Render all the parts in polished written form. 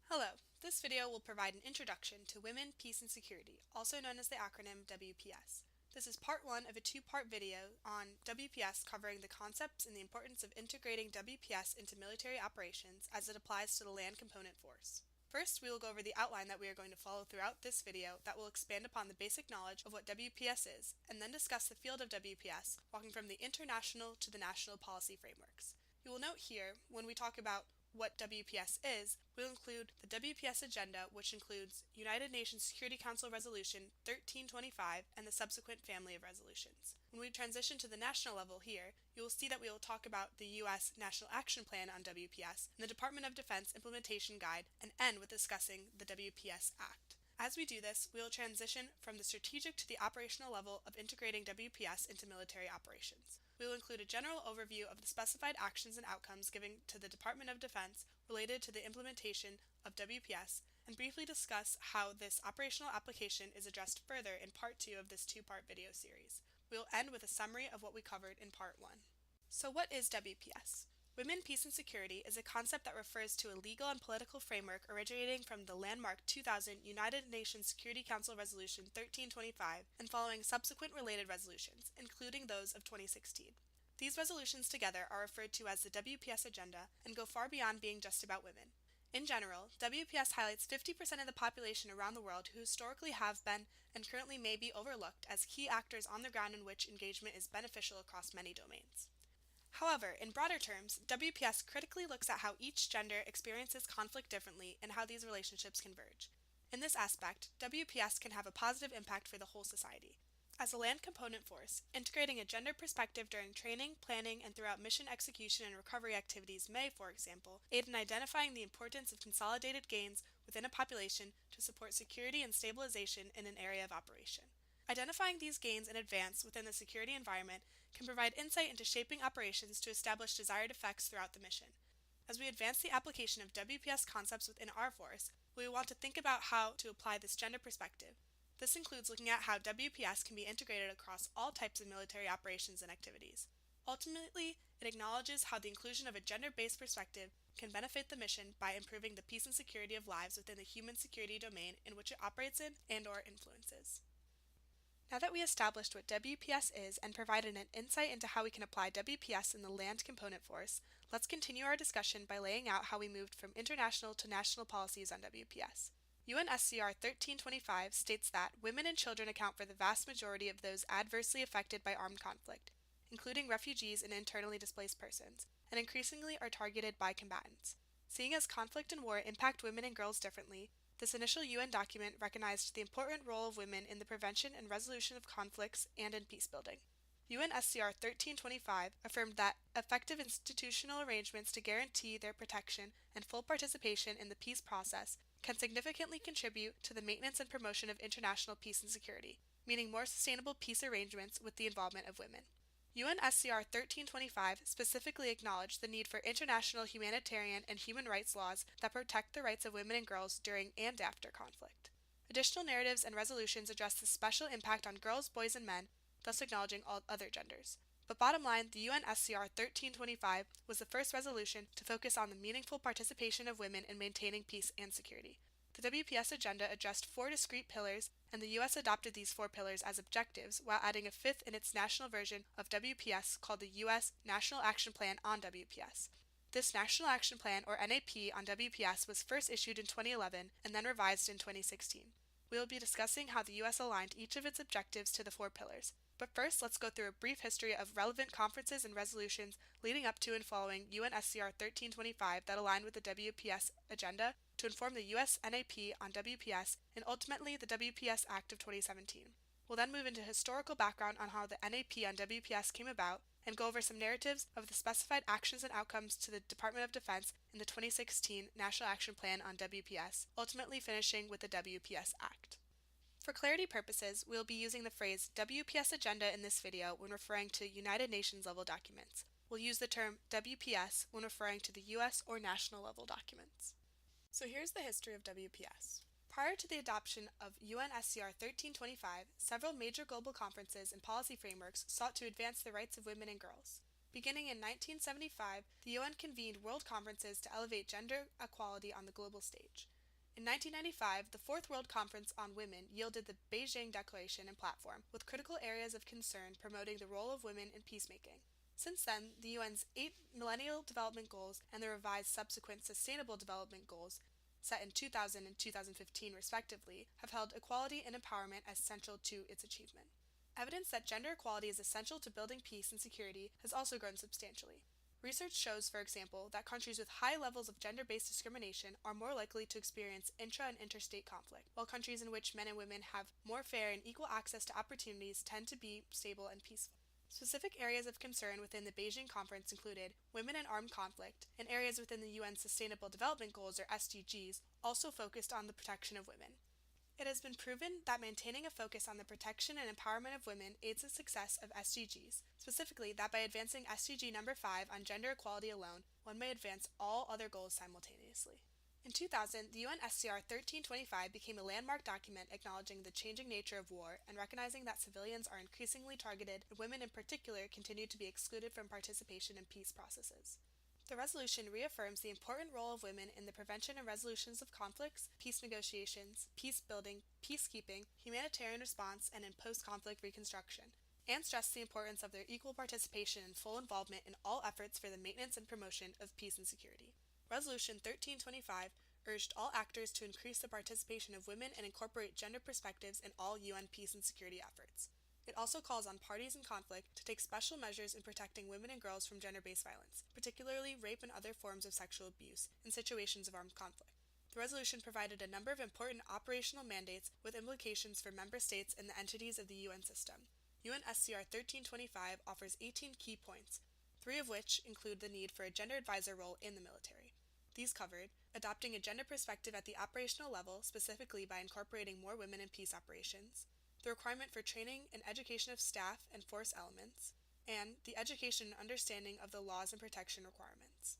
Hello, this video will provide an introduction to Women, Peace and Security, also known as the acronym WPS. This is part one of a two-part video on WPS covering the concepts and the importance of integrating WPS into military operations as it applies to the land component force. First, we will go over the outline that we are going to follow throughout this video that will expand upon the basic knowledge of what WPS is, and then discuss the field of WPS, walking from the international to the national policy frameworks. You will note here, when we talk about what WPS is, we'll include the WPS agenda, which includes United Nations Security Council Resolution 1325 and the subsequent family of resolutions. When we transition to the national level here, you will see that we will talk about the U.S. National Action Plan on WPS and the Department of Defense Implementation Guide, and end with discussing the WPS Act. As we do this, we will transition from the strategic to the operational level of integrating WPS into military operations. We will include a general overview of the specified actions and outcomes given to the Department of Defense related to the implementation of WPS, and briefly discuss how this operational application is addressed further in part 2 of this two-part video series. We will end with a summary of what we covered in part 1. So what is WPS? Women, Peace and Security is a concept that refers to a legal and political framework originating from the landmark 2000 United Nations Security Council Resolution 1325 and following subsequent related resolutions, including those of 2016. These resolutions together are referred to as the WPS Agenda and go far beyond being just about women. In general, WPS highlights 50% of the population around the world who historically have been and currently may be overlooked as key actors on the ground in which engagement is beneficial across many domains. However, in broader terms, WPS critically looks at how each gender experiences conflict differently and how these relationships converge. In this aspect, WPS can have a positive impact for the whole society. As a land component force, integrating a gender perspective during training, planning, and throughout mission execution and recovery activities may, for example, aid in identifying the importance of consolidated gains within a population to support security and stabilization in an area of operation. Identifying these gains in advance within the security environment can provide insight into shaping operations to establish desired effects throughout the mission. As we advance the application of WPS concepts within our force, we want to think about how to apply this gender perspective. This includes looking at how WPS can be integrated across all types of military operations and activities. Ultimately, it acknowledges how the inclusion of a gender-based perspective can benefit the mission by improving the peace and security of lives within the human security domain in which it operates in and/or influences. Now that we established what WPS is and provided an insight into how we can apply WPS in the land component force, let's continue our discussion by laying out how we moved from international to national policies on WPS. UNSCR 1325 states that women and children account for the vast majority of those adversely affected by armed conflict, including refugees and internally displaced persons, and increasingly are targeted by combatants. Seeing as conflict and war impact women and girls differently, this initial UN document recognized the important role of women in the prevention and resolution of conflicts and in peacebuilding. UNSCR 1325 affirmed that effective institutional arrangements to guarantee their protection and full participation in the peace process can significantly contribute to the maintenance and promotion of international peace and security, meaning more sustainable peace arrangements with the involvement of women. UNSCR 1325 specifically acknowledged the need for international humanitarian and human rights laws that protect the rights of women and girls during and after conflict. Additional narratives and resolutions address the special impact on girls, boys, and men, thus acknowledging all other genders. But bottom line, the UNSCR 1325 was the first resolution to focus on the meaningful participation of women in maintaining peace and security. The WPS agenda addressed 4 discrete pillars, and the U.S. adopted these 4 pillars as objectives while adding a 5th in its national version of WPS called the U.S. National Action Plan on WPS. This National Action Plan, or NAP, on WPS was first issued in 2011 and then revised in 2016. We will be discussing how the U.S. aligned each of its objectives to the 4 pillars. But first, let's go through a brief history of relevant conferences and resolutions leading up to and following UNSCR 1325 that aligned with the WPS agenda to inform the U.S. NAP on WPS and ultimately the WPS Act of 2017. We'll then move into historical background on how the NAP on WPS came about and go over some narratives of the specified actions and outcomes to the Department of Defense in the 2016 National Action Plan on WPS, ultimately finishing with the WPS Act. For clarity purposes, we will be using the phrase WPS Agenda in this video when referring to United Nations level documents. We'll use the term WPS when referring to the U.S. or national level documents. So here's the history of WPS. Prior to the adoption of UNSCR 1325, several major global conferences and policy frameworks sought to advance the rights of women and girls. Beginning in 1975, the UN convened world conferences to elevate gender equality on the global stage. In 1995, the Fourth World Conference on Women yielded the Beijing Declaration and Platform, with critical areas of concern promoting the role of women in peacemaking. Since then, the UN's 8 Millennial Development Goals and the revised subsequent Sustainable Development Goals, set in 2000 and 2015 respectively, have held equality and empowerment as central to its achievement. Evidence that gender equality is essential to building peace and security has also grown substantially. Research shows, for example, that countries with high levels of gender-based discrimination are more likely to experience intra- and interstate conflict, while countries in which men and women have more fair and equal access to opportunities tend to be stable and peaceful. Specific areas of concern within the Beijing Conference included women and armed conflict, and areas within the UN Sustainable Development Goals, or SDGs, also focused on the protection of women. It has been proven that maintaining a focus on the protection and empowerment of women aids the success of SDGs, specifically that by advancing SDG number 5 on gender equality alone, one may advance all other goals simultaneously. In 2000, the UN SCR 1325 became a landmark document acknowledging the changing nature of war and recognizing that civilians are increasingly targeted and women in particular continue to be excluded from participation in peace processes. The resolution reaffirms the important role of women in the prevention and resolutions of conflicts, peace negotiations, peace building, peacekeeping, humanitarian response, and in post-conflict reconstruction, and stressed the importance of their equal participation and full involvement in all efforts for the maintenance and promotion of peace and security. Resolution 1325 urged all actors to increase the participation of women and incorporate gender perspectives in all UN peace and security efforts. It also calls on parties in conflict to take special measures in protecting women and girls from gender-based violence, particularly rape and other forms of sexual abuse, in situations of armed conflict. The resolution provided a number of important operational mandates with implications for member states and the entities of the UN system. UNSCR 1325 offers 18 key points, 3 of which include the need for a gender advisor role in the military. These covered adopting a gender perspective at the operational level, specifically by incorporating more women in peace operations, the requirement for training and education of staff and force elements, and the education and understanding of the laws and protection requirements.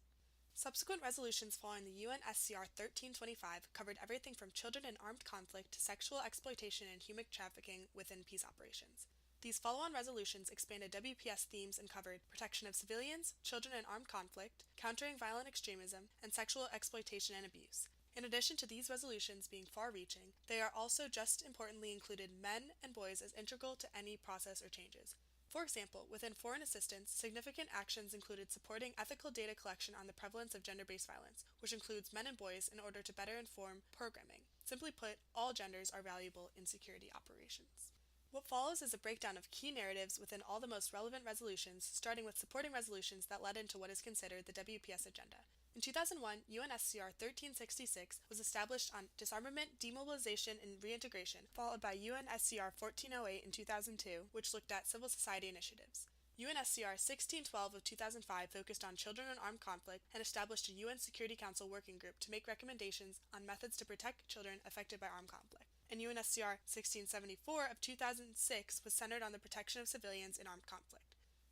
Subsequent resolutions following the UNSCR 1325 covered everything from children in armed conflict to sexual exploitation and human trafficking within peace operations. These follow-on resolutions expanded WPS themes and covered protection of civilians, children in armed conflict, countering violent extremism, and sexual exploitation and abuse. In addition to these resolutions being far-reaching, they are also just importantly included men and boys as integral to any process or changes. For example, within foreign assistance, significant actions included supporting ethical data collection on the prevalence of gender-based violence, which includes men and boys in order to better inform programming. Simply put, all genders are valuable in security operations. What follows is a breakdown of key narratives within all the most relevant resolutions, starting with supporting resolutions that led into what is considered the WPS agenda. In 2001, UNSCR 1366 was established on disarmament, demobilization, and reintegration, followed by UNSCR 1408 in 2002, which looked at civil society initiatives. UNSCR 1612 of 2005 focused on children in armed conflict and established a UN Security Council working group to make recommendations on methods to protect children affected by armed conflict. And UNSCR 1674 of 2006 was centered on the protection of civilians in armed conflict.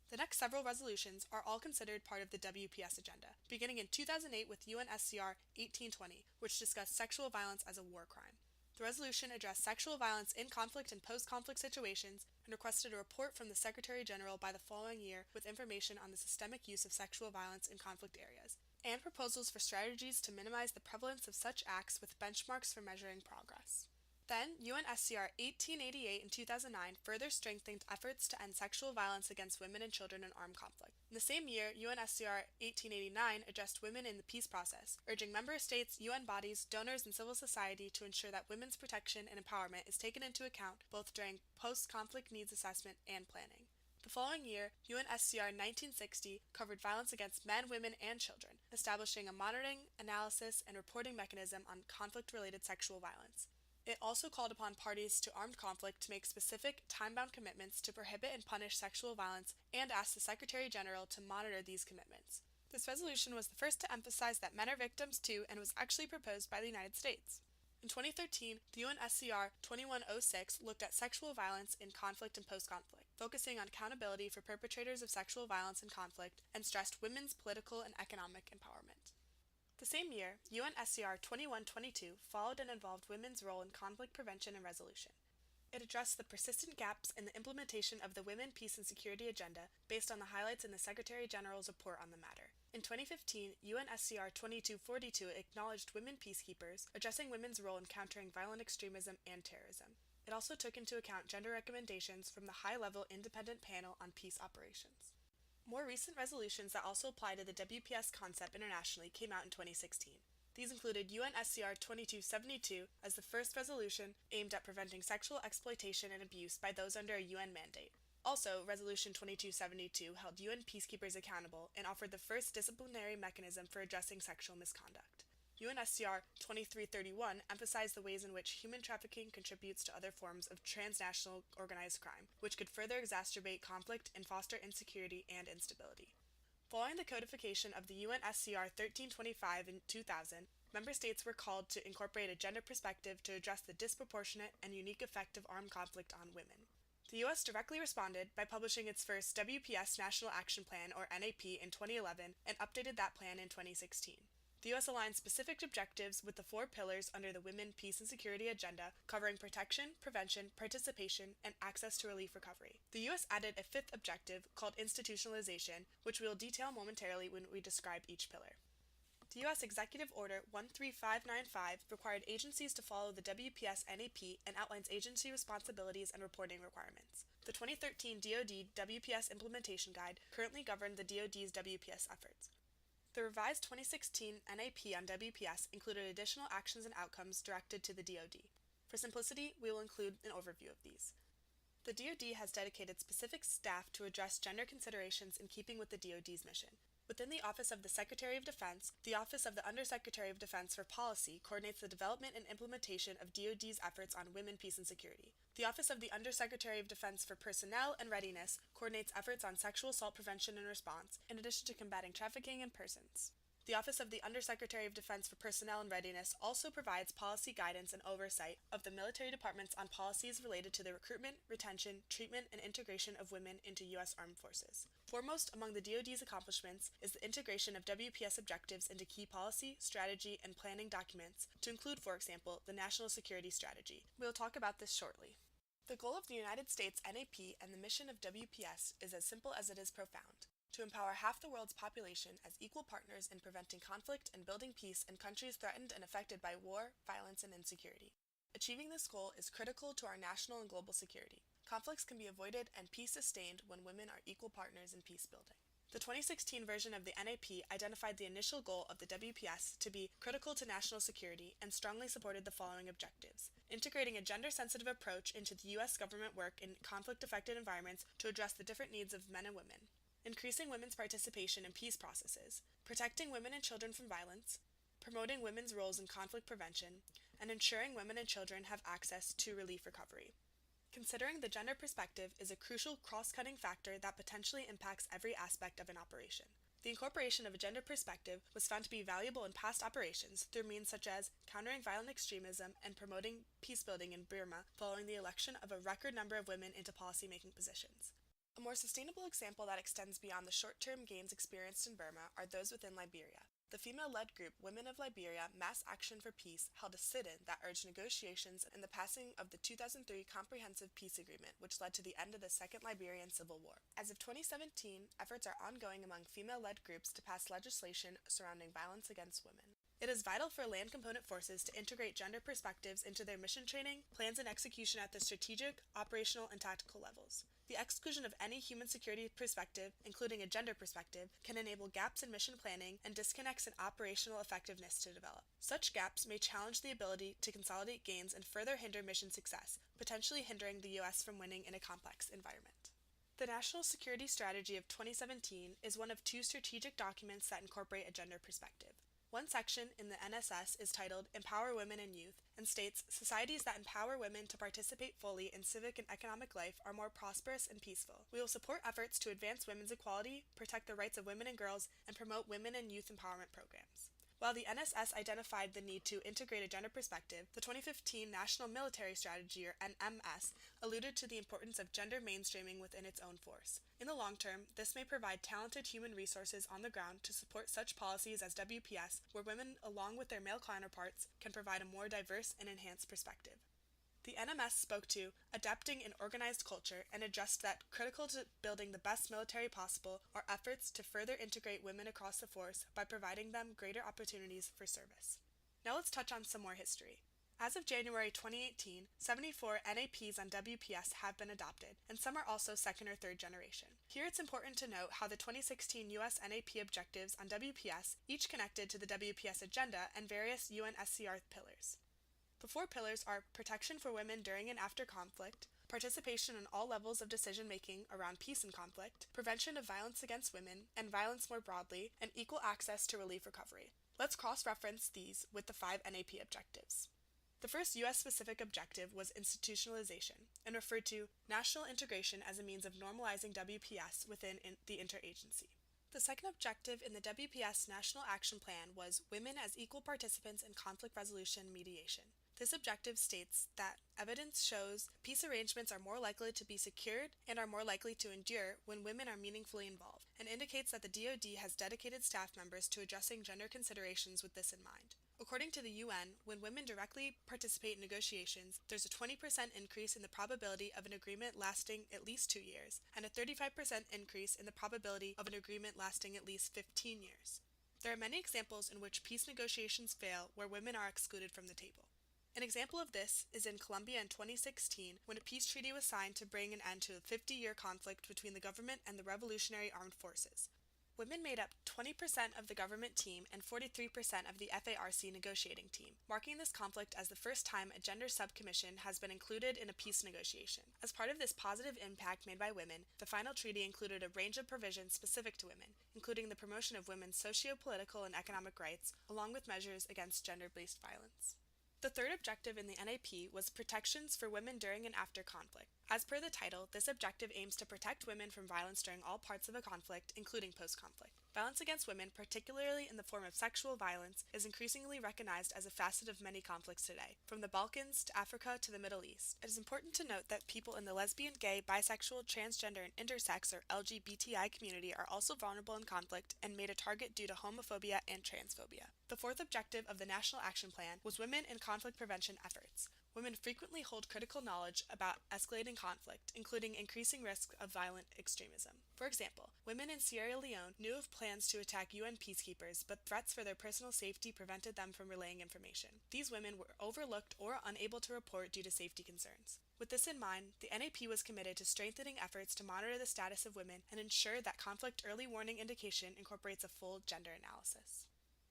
The next several resolutions are all considered part of the WPS agenda, beginning in 2008 with UNSCR 1820, which discussed sexual violence as a war crime. The resolution addressed sexual violence in conflict and post-conflict situations and requested a report from the Secretary General by the following year with information on the systemic use of sexual violence in conflict areas, and proposals for strategies to minimize the prevalence of such acts with benchmarks for measuring progress. Then, UNSCR 1888 in 2009 further strengthened efforts to end sexual violence against women and children in armed conflict. In the same year, UNSCR 1889 addressed women in the peace process, urging member states, UN bodies, donors, and civil society to ensure that women's protection and empowerment is taken into account both during post-conflict needs assessment and planning. The following year, UNSCR 1960 covered violence against men, women, and children, establishing a monitoring, analysis, and reporting mechanism on conflict-related sexual violence. It also called upon parties to armed conflict to make specific, time-bound commitments to prohibit and punish sexual violence and asked the Secretary General to monitor these commitments. This resolution was the first to emphasize that men are victims too and was actually proposed by the United States. In 2013, the UNSCR 2106 looked at sexual violence in conflict and post-conflict, focusing on accountability for perpetrators of sexual violence in conflict and stressed women's political and economic empowerment. The same year, UNSCR 2122 followed and involved women's role in conflict prevention and resolution. It addressed the persistent gaps in the implementation of the Women, Peace, and Security Agenda based on the highlights in the Secretary General's report on the matter. In 2015, UNSCR 2242 acknowledged women peacekeepers, addressing women's role in countering violent extremism and terrorism. It also took into account gender recommendations from the high-level independent panel on peace operations. More recent resolutions that also apply to the WPS concept internationally came out in 2016. These included UNSCR 2272 as the first resolution aimed at preventing sexual exploitation and abuse by those under a UN mandate. Also, Resolution 2272 held UN peacekeepers accountable and offered the first disciplinary mechanism for addressing sexual misconduct. UNSCR 2331 emphasized the ways in which human trafficking contributes to other forms of transnational organized crime, which could further exacerbate conflict and foster insecurity and instability. Following the codification of the UNSCR 1325 in 2000, member states were called to incorporate a gender perspective to address the disproportionate and unique effect of armed conflict on women. The U.S. directly responded by publishing its first WPS National Action Plan, or NAP, in 2011 and updated that plan in 2016. The U.S. aligned specific objectives with the 4 pillars under the Women, Peace, and Security Agenda, covering protection, prevention, participation, and access to relief recovery. The U.S. added a 5th objective called institutionalization, which we will detail momentarily when we describe each pillar. The U.S. Executive Order 13595 required agencies to follow the WPS NAP and outlines agency responsibilities and reporting requirements. The 2013 DoD WPS Implementation Guide currently governs the DoD's WPS efforts. The revised 2016 NAP on WPS included additional actions and outcomes directed to the DoD. For simplicity, we will include an overview of these. The DoD has dedicated specific staff to address gender considerations in keeping with the DoD's mission. Within the Office of the Secretary of Defense, the Office of the Undersecretary of Defense for Policy coordinates the development and implementation of DoD's efforts on women, peace, and security. The Office of the Undersecretary of Defense for Personnel and Readiness coordinates efforts on sexual assault prevention and response, in addition to combating trafficking in persons. The Office of the Undersecretary of Defense for Personnel and Readiness also provides policy guidance and oversight of the military departments on policies related to the recruitment, retention, treatment, and integration of women into U.S. Armed Forces. Foremost among the DoD's accomplishments is the integration of WPS objectives into key policy, strategy, and planning documents, to include, for example, the National Security Strategy. We will talk about this shortly. The goal of the United States NAP and the mission of WPS is as simple as it is profound: to empower half the world's population as equal partners in preventing conflict and building peace in countries threatened and affected by war, violence, and insecurity. Achieving this goal is critical to our national and global security. Conflicts can be avoided and peace sustained when women are equal partners in peace building. The 2016 version of the NAP identified the initial goal of the WPS to be critical to national security and strongly supported the following objectives: integrating a gender-sensitive approach into the U.S. government work in conflict-affected environments to address the different needs of men and women, increasing women's participation in peace processes, protecting women and children from violence, promoting women's roles in conflict prevention, and ensuring women and children have access to relief recovery. Considering the gender perspective is a crucial cross-cutting factor that potentially impacts every aspect of an operation. The incorporation of a gender perspective was found to be valuable in past operations through means such as countering violent extremism and promoting peacebuilding in Burma following the election of a record number of women into policy-making positions. A more sustainable example that extends beyond the short-term gains experienced in Burma are those within Liberia. The female-led group Women of Liberia Mass Action for Peace held a sit-in that urged negotiations and the passing of the 2003 Comprehensive Peace Agreement, which led to the end of the Second Liberian Civil War. As of 2017, efforts are ongoing among female-led groups to pass legislation surrounding violence against women. It is vital for land component forces to integrate gender perspectives into their mission training, plans, and execution at the strategic, operational, and tactical levels. The exclusion of any human security perspective, including a gender perspective, can enable gaps in mission planning and disconnects in operational effectiveness to develop. Such gaps may challenge the ability to consolidate gains and further hinder mission success, potentially hindering the U.S. from winning in a complex environment. The National Security Strategy of 2017 is one of 2 strategic documents that incorporate a gender perspective. One section in the NSS is titled Empower Women and Youth and states, societies that empower women to participate fully in civic and economic life are more prosperous and peaceful. We will support efforts to advance women's equality, protect the rights of women and girls, and promote women and youth empowerment programs. While the NSS identified the need to integrate a gender perspective, the 2015 National Military Strategy, or NMS, alluded to the importance of gender mainstreaming within its own force. In the long term, this may provide talented human resources on the ground to support such policies as WPS, where women, along with their male counterparts, can provide a more diverse and enhanced perspective. The NMS spoke to adapting an organized culture and addressed that critical to building the best military possible are efforts to further integrate women across the force by providing them greater opportunities for service. Now let's touch on some more history. As of January 2018, 74 NAPs on WPS have been adopted, and some are also second or third generation. Here it's important to note how the 2016 U.S. NAP objectives on WPS each connected to the WPS agenda and various UNSCR pillars. The 4 pillars are protection for women during and after conflict, participation in all levels of decision-making around peace and conflict, prevention of violence against women and violence more broadly, and equal access to relief recovery. Let's cross-reference these with the 5 NAP objectives. The first U.S.-specific objective was institutionalization and referred to national integration as a means of normalizing WPS within the interagency. The second objective in the WPS National Action Plan was women as equal participants in conflict resolution mediation. This objective states that evidence shows peace arrangements are more likely to be secured and are more likely to endure when women are meaningfully involved, and indicates that the DoD has dedicated staff members to addressing gender considerations with this in mind. According to the UN, when women directly participate in negotiations, there's a 20% increase in the probability of an agreement lasting at least 2 years, and a 35% increase in the probability of an agreement lasting at least 15 years. There are many examples in which peace negotiations fail where women are excluded from the table. An example of this is in Colombia in 2016, when a peace treaty was signed to bring an end to a 50-year conflict between the government and the Revolutionary Armed Forces. Women made up 20% of the government team and 43% of the FARC negotiating team, marking this conflict as the first time a gender subcommission has been included in a peace negotiation. As part of this positive impact made by women, the final treaty included a range of provisions specific to women, including the promotion of women's socio-political and economic rights, along with measures against gender-based violence. The third objective in the NAP was protections for women during and after conflict. As per the title, this objective aims to protect women from violence during all parts of a conflict, including post-conflict. Violence against women, particularly in the form of sexual violence, is increasingly recognized as a facet of many conflicts today, from the Balkans to Africa to the Middle East. It is important to note that people in the lesbian, gay, bisexual, transgender, and intersex or LGBTI community are also vulnerable in conflict and made a target due to homophobia and transphobia. The fourth objective of the National Action Plan was women in conflict prevention efforts. Women frequently hold critical knowledge about escalating conflict, including increasing risk of violent extremism. For example, women in Sierra Leone knew of plans to attack UN peacekeepers, but threats for their personal safety prevented them from relaying information. These women were overlooked or unable to report due to safety concerns. With this in mind, the NAP was committed to strengthening efforts to monitor the status of women and ensure that conflict early warning indication incorporates a full gender analysis.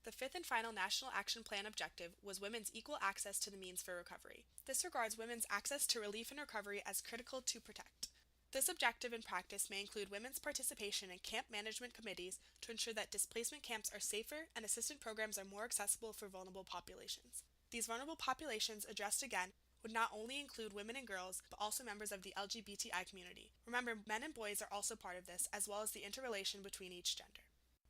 The fifth and final National Action Plan objective was women's equal access to the means for recovery. This regards women's access to relief and recovery as critical to protect. This objective in practice may include women's participation in camp management committees to ensure that displacement camps are safer and assistance programs are more accessible for vulnerable populations. These vulnerable populations addressed again would not only include women and girls, but also members of the LGBTI community. Remember, men and boys are also part of this, as well as the interrelation between each gender.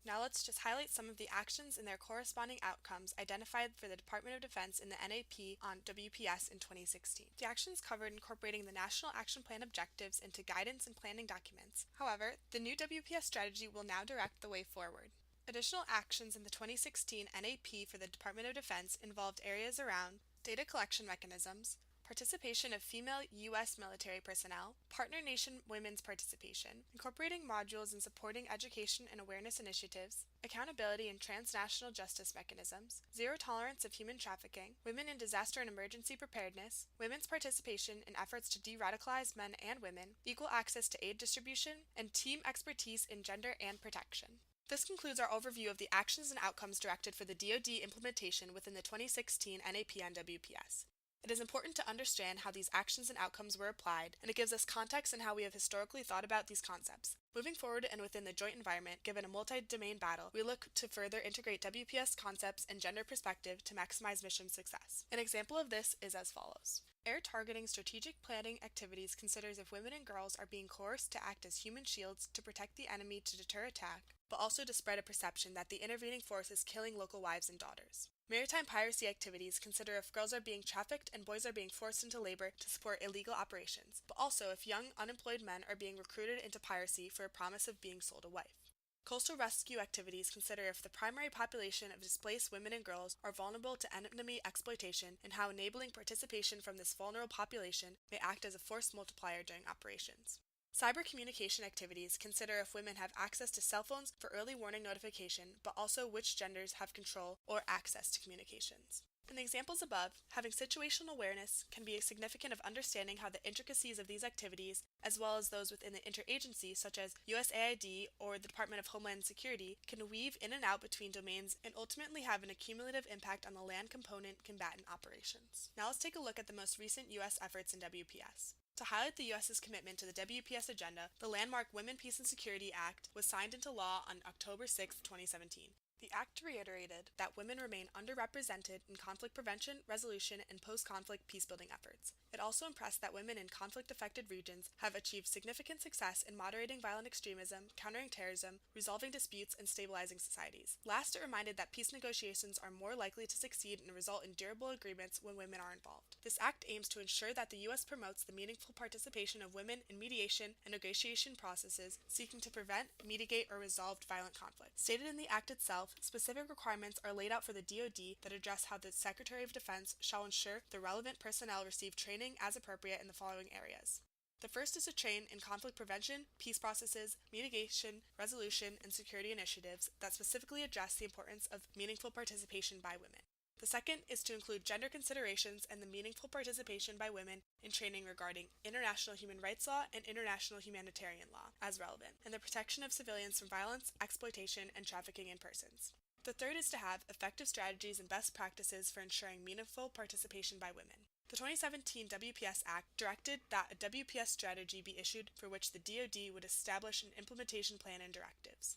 Now let's just highlight some of the actions and their corresponding outcomes identified for the Department of Defense in the NAP on WPS in 2016. The actions covered incorporating the National Action Plan objectives into guidance and planning documents. However, the new WPS strategy will now direct the way forward. Additional actions in the 2016 NAP for the Department of Defense involved areas around data collection mechanisms, participation of female U.S. military personnel, partner nation women's participation, incorporating modules in supporting education and awareness initiatives, accountability and transnational justice mechanisms, zero tolerance of human trafficking, women in disaster and emergency preparedness, women's participation in efforts to de-radicalize men and women, equal access to aid distribution, and team expertise in gender and protection. This concludes our overview of the actions and outcomes directed for the DoD implementation within the 2016 NAP on WPS. It is important to understand how these actions and outcomes were applied, and it gives us context in how we have historically thought about these concepts. Moving forward and within the joint environment, given a multi-domain battle, we look to further integrate WPS concepts and gender perspective to maximize mission success. An example of this is as follows. Air targeting strategic planning activities considers if women and girls are being coerced to act as human shields to protect the enemy to deter attack, but also to spread a perception that the intervening force is killing local wives and daughters. Maritime piracy activities consider if girls are being trafficked and boys are being forced into labor to support illegal operations, but also if young, unemployed men are being recruited into piracy for a promise of being sold a wife. Coastal rescue activities consider if the primary population of displaced women and girls are vulnerable to enemy exploitation and how enabling participation from this vulnerable population may act as a force multiplier during operations. Cyber communication activities consider if women have access to cell phones for early warning notification, but also which genders have control or access to communications. In the examples above, having situational awareness can be significant of understanding how the intricacies of these activities, as well as those within the interagency such as USAID or the Department of Homeland Security, can weave in and out between domains and ultimately have an accumulative impact on the land component combatant operations. Now let's take a look at the most recent U.S. efforts in WPS. To highlight the U.S.'s commitment to the WPS agenda, the landmark Women, Peace, and Security Act was signed into law on October 6, 2017. The Act reiterated that women remain underrepresented in conflict prevention, resolution, and post-conflict peacebuilding efforts. It also impressed that women in conflict-affected regions have achieved significant success in moderating violent extremism, countering terrorism, resolving disputes, and stabilizing societies. Last, it reminded that peace negotiations are more likely to succeed and result in durable agreements when women are involved. This act aims to ensure that the U.S. promotes the meaningful participation of women in mediation and negotiation processes seeking to prevent, mitigate, or resolve violent conflict. Stated in the act itself, specific requirements are laid out for the DoD that address how the Secretary of Defense shall ensure the relevant personnel receive training as appropriate in the following areas. The first is to train in conflict prevention, peace processes, mitigation, resolution, and security initiatives that specifically address the importance of meaningful participation by women. The second is to include gender considerations and the meaningful participation by women in training regarding international human rights law and international humanitarian law, as relevant, and the protection of civilians from violence, exploitation, and trafficking in persons. The third is to have effective strategies and best practices for ensuring meaningful participation by women. The 2017 WPS Act directed that a WPS strategy be issued for which the DoD would establish an implementation plan and directives.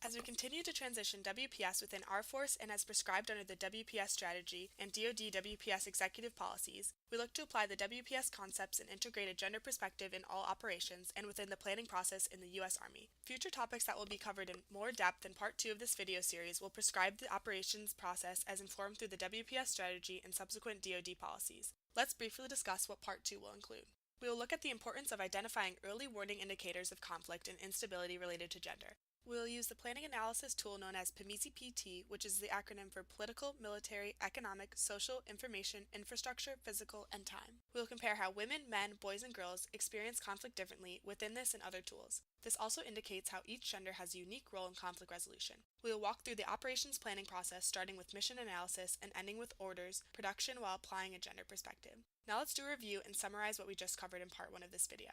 As we continue to transition WPS within our force and as prescribed under the WPS strategy and DoD WPS executive policies, we look to apply the WPS concepts and integrate a gender perspective in all operations and within the planning process in the U.S. Army. Future topics that will be covered in more depth in Part 2 of this video series will prescribe the operations process as informed through the WPS strategy and subsequent DoD policies. Let's briefly discuss what Part 2 will include. We will look at the importance of identifying early warning indicators of conflict and instability related to gender. We will use the planning analysis tool known as PMISI-PT, which is the acronym for Political, Military, Economic, Social, Information, Infrastructure, Physical, and Time. We will compare how women, men, boys, and girls experience conflict differently within this and other tools. This also indicates how each gender has a unique role in conflict resolution. We will walk through the operations planning process starting with mission analysis and ending with orders, production while applying a gender perspective. Now let's do a review and summarize what we just covered in Part 1 of this video.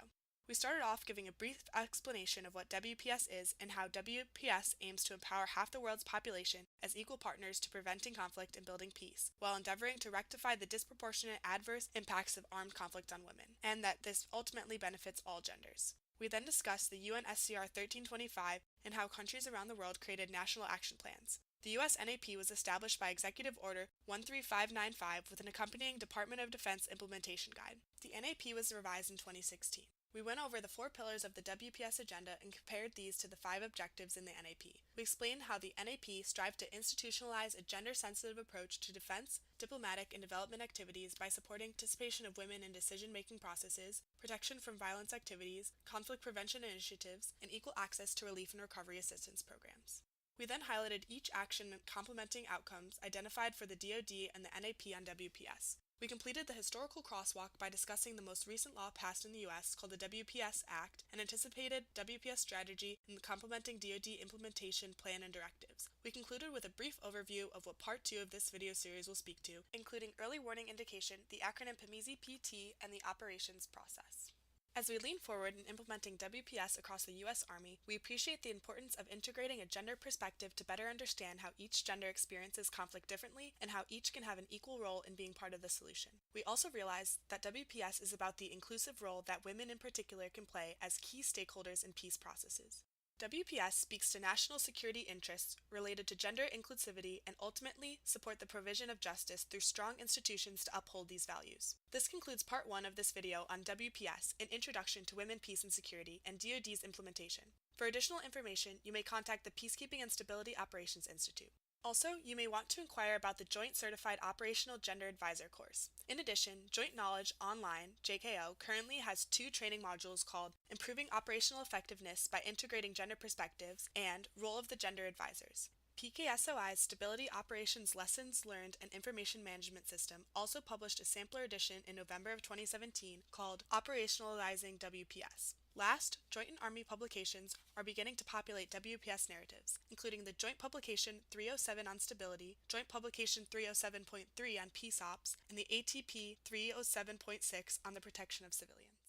We started off giving a brief explanation of what WPS is and how WPS aims to empower half the world's population as equal partners to preventing conflict and building peace, while endeavoring to rectify the disproportionate adverse impacts of armed conflict on women, and that this ultimately benefits all genders. We then discussed the UNSCR 1325 and how countries around the world created national action plans. The U.S. NAP was established by Executive Order 13595 with an accompanying Department of Defense implementation guide. The NAP was revised in 2016. We went over the 4 pillars of the WPS agenda and compared these to the 5 objectives in the NAP. We explained how the NAP strived to institutionalize a gender-sensitive approach to defense, diplomatic, and development activities by supporting participation of women in decision-making processes, protection from violence activities, conflict prevention initiatives, and equal access to relief and recovery assistance programs. We then highlighted each action complementing outcomes identified for the DoD and the NAP on WPS. We completed the historical crosswalk by discussing the most recent law passed in the U.S. called the WPS Act and anticipated WPS strategy and the complementing DoD implementation plan and directives. We concluded with a brief overview of what Part 2 of this video series will speak to, including early warning indication, the acronym PMISI-PT, and the operations process. As we lean forward in implementing WPS across the U.S. Army, we appreciate the importance of integrating a gender perspective to better understand how each gender experiences conflict differently and how each can have an equal role in being part of the solution. We also realize that WPS is about the inclusive role that women in particular can play as key stakeholders in peace processes. WPS speaks to national security interests related to gender inclusivity and ultimately support the provision of justice through strong institutions to uphold these values. This concludes Part 1 of this video on WPS, an introduction to women, peace, and security, and DoD's implementation. For additional information, you may contact the Peacekeeping and Stability Operations Institute. Also, you may want to inquire about the Joint Certified Operational Gender Advisor course. In addition, Joint Knowledge Online, JKO, currently has 2 training modules called Improving Operational Effectiveness by Integrating Gender Perspectives and Role of the Gender Advisors. PKSOI's Stability Operations Lessons Learned and Information Management System also published a sampler edition in November of 2017 called Operationalizing WPS. Last, Joint and Army publications are beginning to populate WPS narratives, including the Joint Publication 307 on Stability, Joint Publication 307.3 on Peace Ops, and the ATP 307.6 on the protection of civilians.